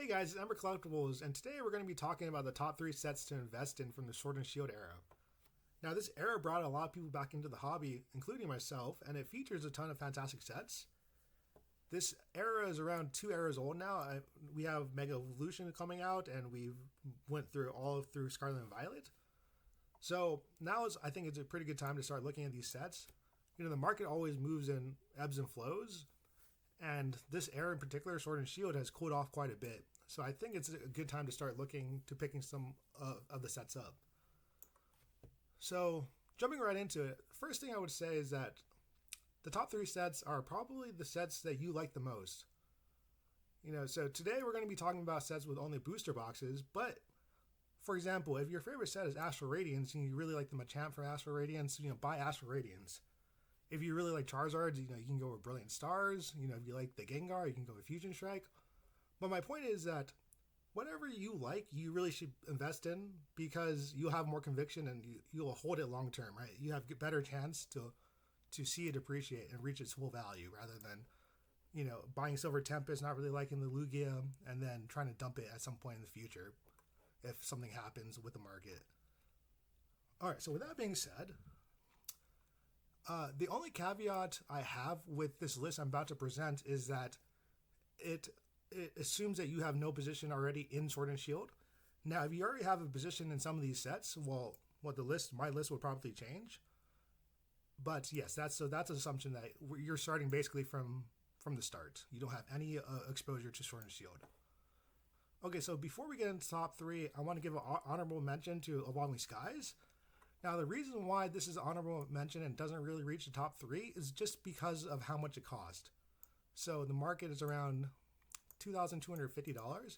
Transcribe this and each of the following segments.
Hey guys, it's Ember Collectibles, and today we're going to be talking about the top 3 sets to invest in from the Sword and Shield era. Now, this era brought a lot of people back into the hobby, including myself, and it features a ton of fantastic sets. This era is around 2 eras old now. We have Mega Evolution coming out, and we went through all through Scarlet and Violet. So now I think it's a pretty good time to start looking at these sets. You know, the market always moves in ebbs and flows, and this era in particular, Sword and Shield, has cooled off quite a bit. So I think it's a good time to start looking to picking some of the sets up. So jumping right into it, first thing I would say is that the top 3 sets are probably the sets that you like the most. You know, so today we're going to be talking about sets with only booster boxes, but for example, if your favorite set is Astral Radiance and you really like the Machamp for Astral Radiance, buy Astral Radiance. If you really like Charizard, you can go with Brilliant Stars. If you like the Gengar, you can go with Fusion Strike. But my point is that whatever you like, you really should invest in because you'll have more conviction and you'll hold it long term, right? You have a better chance to see it appreciate and reach its full value rather than, buying Silver Tempest, not really liking the Lugia, and then trying to dump it at some point in the future if something happens with the market. All right, so with that being said, the only caveat I have with this list I'm about to present is that it assumes that you have no position already in Sword and Shield. Now, if you already have a position in some of these sets, well, my list would probably change. But yes, that's an assumption that you're starting basically from the start. You don't have any exposure to Sword and Shield. Okay, so before we get into top 3, I want to give an honorable mention to Evolving Skies. Now, the reason why this is an honorable mention and doesn't really reach the top 3 is just because of how much it cost. So the market is around $2,250,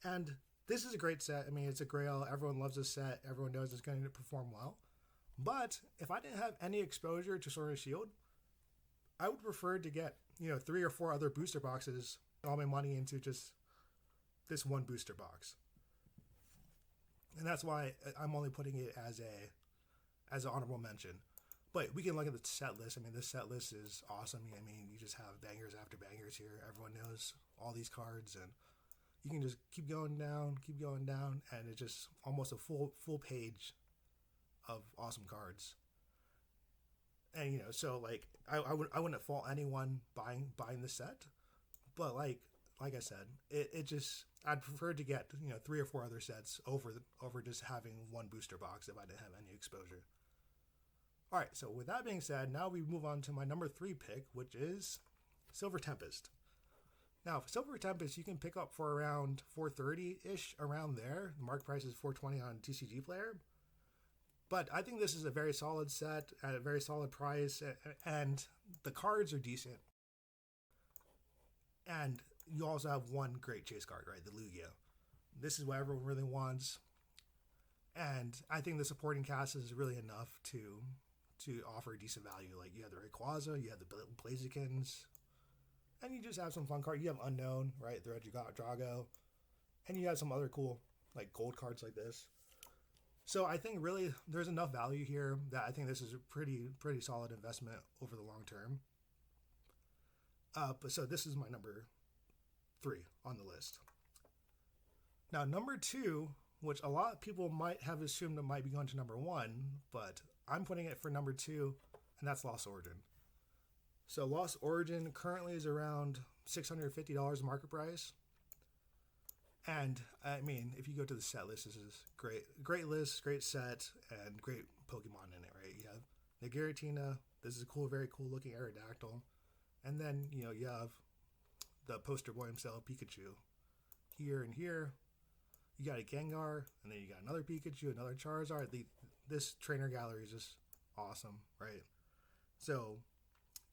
and this is a great set. I mean, it's a grail. Everyone loves this set. Everyone knows it's going to perform well. But if I didn't have any exposure to Sword and Shield, I would prefer to get 3 or 4 other booster boxes, all my money into just this one booster box. And that's why I'm only putting it as an honorable mention. But we can look at the set list. I mean, this set list is awesome. I mean, you just have bangers after bangers here. Everyone knows all these cards, and you can just keep going down, and it's just almost a full page of awesome cards. And so like I wouldn't fault anyone buying the set, but like I said, it just I'd prefer to get 3 or 4 other sets over just having one booster box if I didn't have any exposure. All right, so with that being said, now we move on to my number 3 pick, which is Silver Tempest. Now, for Silver Tempest, you can pick up for around $430-ish, around there. The market price is $420 on TCG Player. But I think this is a very solid set at a very solid price, and the cards are decent. And you also have one great chase card, right? The Lugia. This is what everyone really wants. And I think the supporting cast is really enough to offer a decent value. Like, you have the Rayquaza, you have the Blazikins, and you just have some fun cards. You have Unknown, right? The Regidrago. And you have some other cool, like, gold cards like this. So I think really there's enough value here that I think this is a pretty solid investment over the long term. But so this is my number 3 on the list. Now, number 2, which a lot of people might have assumed it might be going to number 1, but I'm putting it for number 2, and that's Lost Origin. So Lost Origin currently is around $650 market price. And I mean, if you go to the set list, this is great list, great set, and great Pokemon in it, right? You have the Giratina. This is a cool, very cool looking Aerodactyl. And then, you have the poster boy himself, Pikachu. Here and here, you got a Gengar, and then you got another Pikachu, another Charizard. This trainer gallery is just awesome, right? So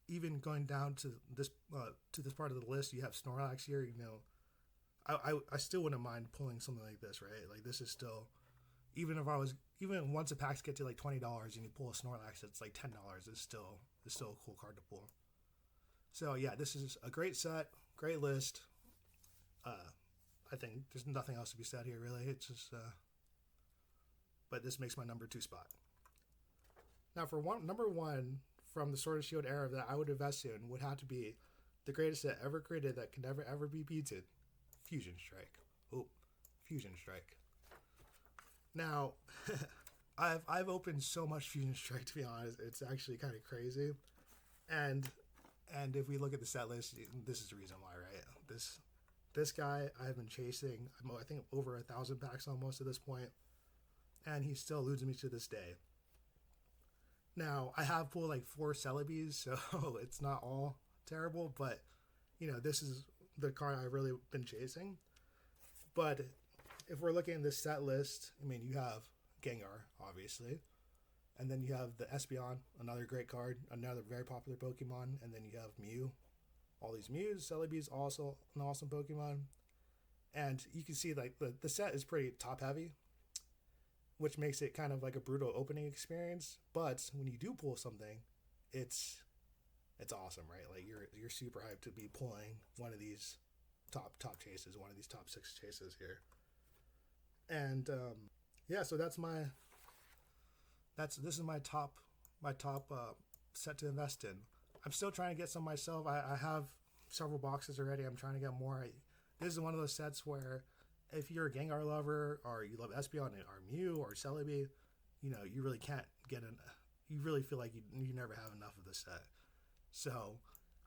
even going down to this part of the list, you have Snorlax here. I still wouldn't mind pulling something like this, right? Like, this is still, even once the packs get to like $20 and you pull a Snorlax that's like $10, it's still a cool card to pull. So yeah, this is a great set, great list. I think there's nothing else to be said here, really. It's just, but this makes my number 2 spot. Now, for number 1 from the Sword and Shield era that I would invest in would have to be the greatest set ever created that can never ever be beaten, Fusion Strike. Oh, Fusion Strike. Now, I've opened so much Fusion Strike, to be honest. It's actually kind of crazy. And if we look at the set list, this is the reason why, right? This guy I've been chasing. I think over 1,000 packs almost at this point, and he still eludes me to this day. Now I have pulled like 4 Celebes, so it's not all terrible, but this is the card I've really been chasing. But if we're looking at this set list, I mean, you have Gengar, obviously, and then you have the Espeon, another great card, another very popular Pokemon, and then you have Mew. All these Mews, Celebes, also an awesome Pokemon. And you can see like the set is pretty top heavy, which makes it kind of like a brutal opening experience. But when you do pull something, it's awesome, right? Like you're super hyped to be pulling one of these top chases, one of these top 6 chases here. And yeah, so this is my top set to invest in. I'm still trying to get some myself. I have several boxes already. I'm trying to get more. This is one of those sets where if you're a Gengar lover or you love Espeon or Mew or Celebi, you really can't get in. You really feel like you never have enough of this set. So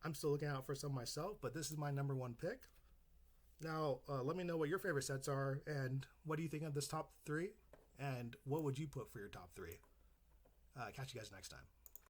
I'm still looking out for some myself, but this is my number 1 pick. Now, let me know what your favorite sets are and what do you think of this top 3 and what would you put for your top 3. Catch you guys next time.